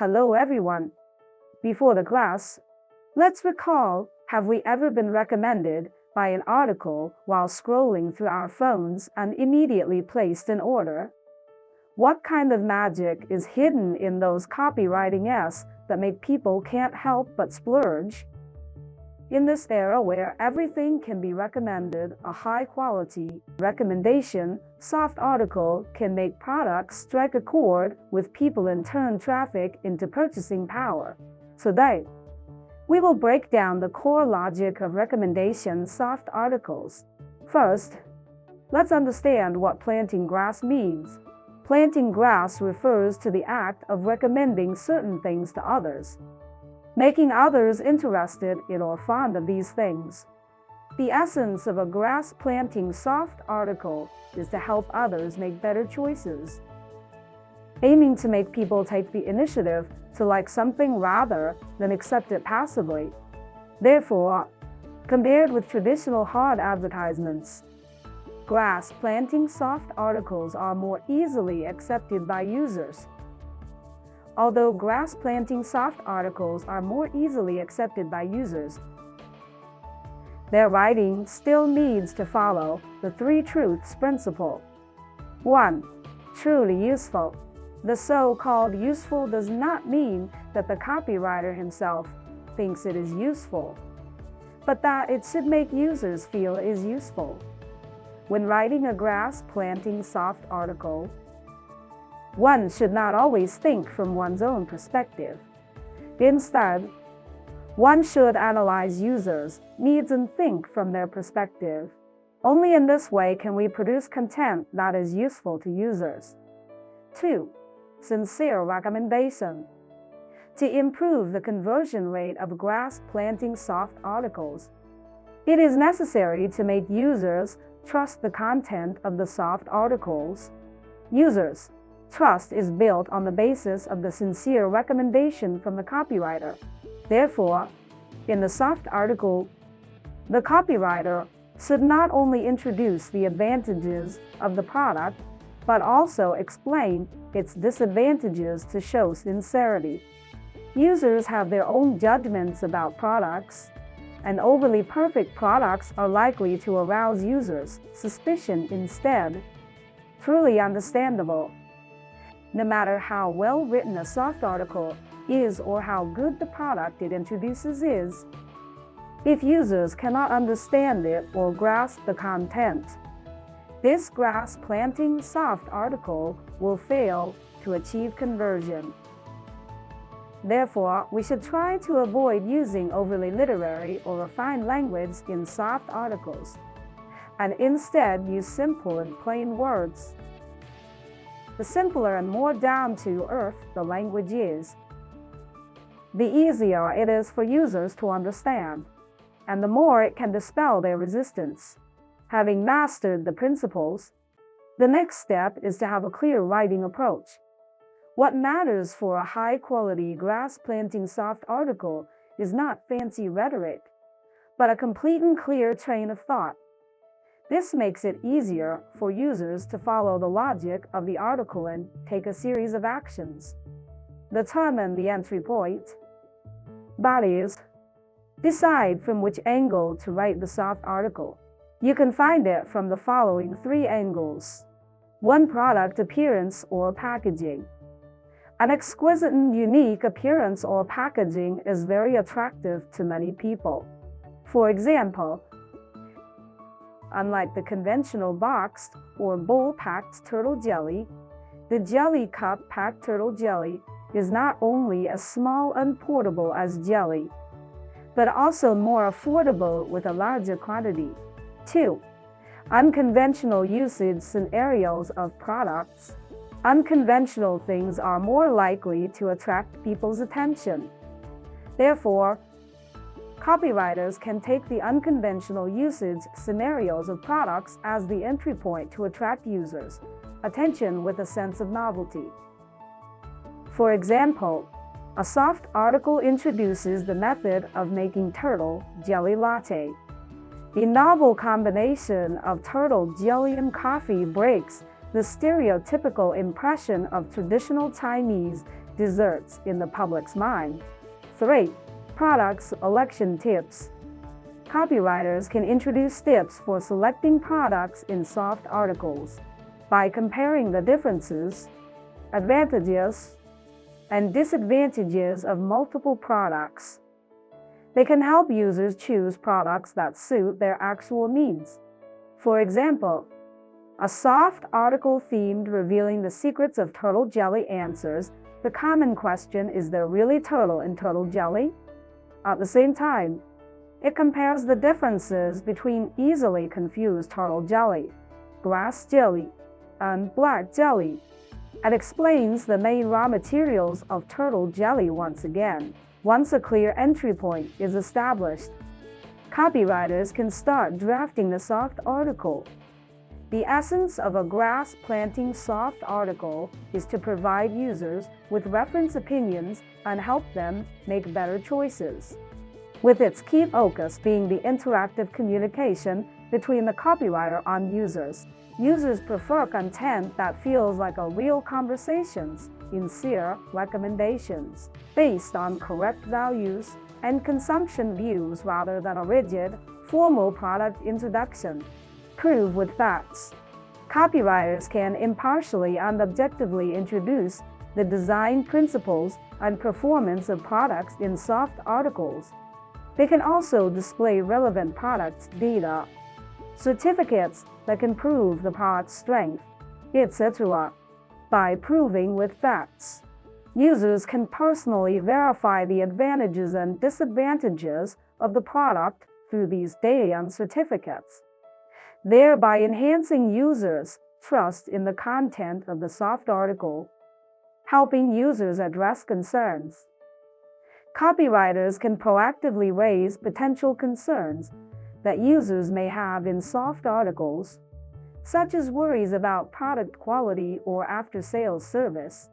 Hello everyone. Before the class, let's recall, have we ever been recommended by an article while scrolling through our phones and immediately placed in order? What kind of magic is hidden in those copywriting S's that make people can't help but splurge? In this era where everything can be recommended, a high-quality recommendation soft article can make products strike a chord with people and turn traffic into purchasing power. Today, we will break down the core logic of recommendation soft articles. First, let's understand what planting grass means. Planting grass refers to the act of recommending certain things to others, making others interested in or fond of these things. The essence of a grass planting soft article is to help others make better choices, aiming to make people take the initiative to like something rather than accept it passively. Therefore, compared with traditional hard advertisements, grass planting soft articles are more easily accepted by users. Although grass planting soft articles are more easily accepted by users, their writing still needs to follow the three truths principle. 1. Truly useful. The so-called useful does not mean that the copywriter himself thinks it is useful, but that it should make users feel it is useful. When writing a grass planting soft article, one should not always think from one's own perspective. Instead, one should analyze users' needs and think from their perspective. Only in this way can we produce content that is useful to users. 2. Sincere recommendation. To improve the conversion rate of grass planting soft articles, it is necessary to make users trust the content of the soft articles. Users' trust is built on the basis of the sincere recommendation from the copywriter. Therefore, in the soft article, the copywriter should not only introduce the advantages of the product, but also explain its disadvantages to show sincerity. Users have their own judgments about products, and overly perfect products are likely to arouse users' suspicion instead. Truly understandable. No matter how well written a soft article is or how good the product it introduces is, if users cannot understand it or grasp the content, this grass planting soft article will fail to achieve conversion. Therefore, we should try to avoid using overly literary or refined language in soft articles, and instead use simple and plain words. The simpler and more down-to-earth the language is, the easier it is for users to understand, and the more it can dispel their resistance. Having mastered the principles, the next step is to have a clear writing approach. What matters for a high-quality grass planting soft article is not fancy rhetoric, but a complete and clear train of thought. This makes it easier for users to follow the logic of the article and take a series of actions. Determine the entry point. That is, decide from which angle to write the soft article. You can find it from the following three angles. 1. Product appearance or packaging. An exquisite and unique appearance or packaging is very attractive to many people. For example, unlike the conventional boxed or bowl-packed turtle jelly, the Jelly Cup packed turtle jelly is not only as small and portable as jelly, but also more affordable with a larger quantity. 2. Unconventional usage scenarios of products. Unconventional things are more likely to attract people's attention. Therefore, copywriters can take the unconventional usage scenarios of products as the entry point to attract users' attention with a sense of novelty. For example, a soft article introduces the method of making turtle jelly latte. A novel combination of turtle jelly and coffee breaks the stereotypical impression of traditional Chinese desserts in the public's mind. 3. Product selection tips. Copywriters can introduce tips for selecting products in soft articles by comparing the differences, advantages, and disadvantages of multiple products. They can help users choose products that suit their actual needs. For example, a soft article themed revealing the secrets of turtle jelly answers the common question, is there really turtle in turtle jelly? At the same time, it compares the differences between easily confused turtle jelly, grass jelly, and black jelly, and explains the main raw materials of turtle jelly once again. Once a clear entry point is established, copywriters can start drafting the soft article. The essence of a grass planting soft article is to provide users with reference opinions and help them make better choices, with its key focus being the interactive communication between the copywriter and users. Users prefer content that feels like a real conversations, sincere recommendations based on correct values and consumption views rather than a rigid, formal product introduction. Prove with facts. Copywriters can impartially and objectively introduce the design principles and performance of products in soft articles. They can also display relevant product data, certificates that can prove the product's strength, etc. By proving with facts, users can personally verify the advantages and disadvantages of the product through these data and certificates, thereby enhancing users' trust in the content of the soft article, helping users address concerns. Copywriters can proactively raise potential concerns that users may have in soft articles, such as worries about product quality or after-sales service,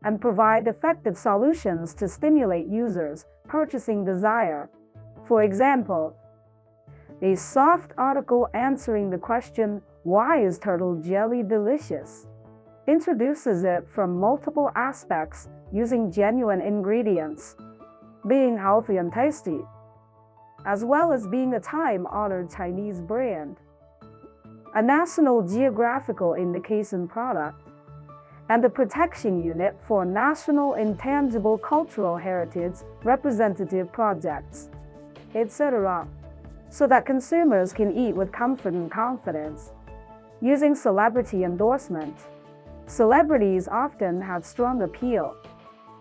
and provide effective solutions to stimulate users' purchasing desire. For example, a soft article answering the question, "Why is turtle jelly delicious?" introduces it from multiple aspects using genuine ingredients, being healthy and tasty, as well as being a time-honored Chinese brand, a National Geographical indication product, and the protection unit for National Intangible Cultural Heritage representative projects, etc., so that consumers can eat with comfort and confidence. Using celebrity endorsement. Celebrities often have strong appeal.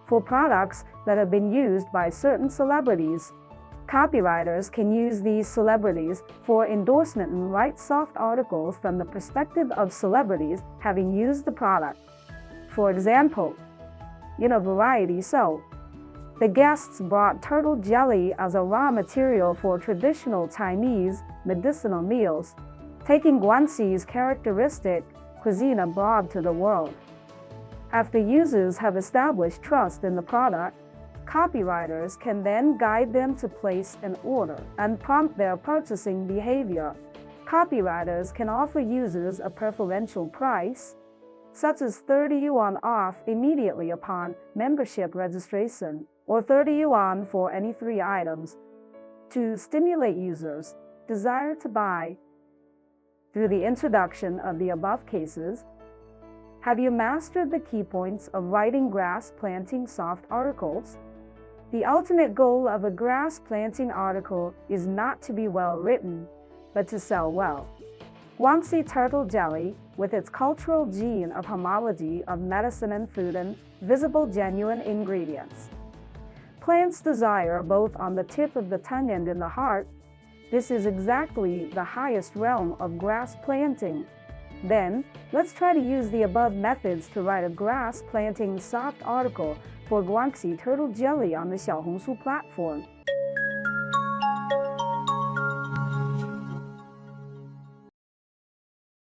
For products that have been used by certain celebrities, copywriters can use these celebrities for endorsement and write soft articles from the perspective of celebrities having used the product. For example, in a variety show, the guests brought turtle jelly as a raw material for traditional Chinese medicinal meals, taking Guangxi's characteristic cuisine abroad to the world. After users have established trust in the product, copywriters can then guide them to place an order and prompt their purchasing behavior. Copywriters can offer users a preferential price, such as 30 yuan off immediately upon membership registration, or 30 yuan for any 3 items, to stimulate users' desire to buy. Through the introduction of the above cases, have you mastered the key points of writing grass planting soft articles? The ultimate goal of a grass planting article is not to be well written, but to sell well. Guangxi turtle jelly, with its cultural gene of homology of medicine and food and visible genuine ingredients. Plants desire both on the tip of the tongue and in the heart. This is exactly the highest realm of grass planting. Then, let's try to use the above methods to write a grass planting soft article for Guangxi turtle jelly on the Xiaohongshu platform.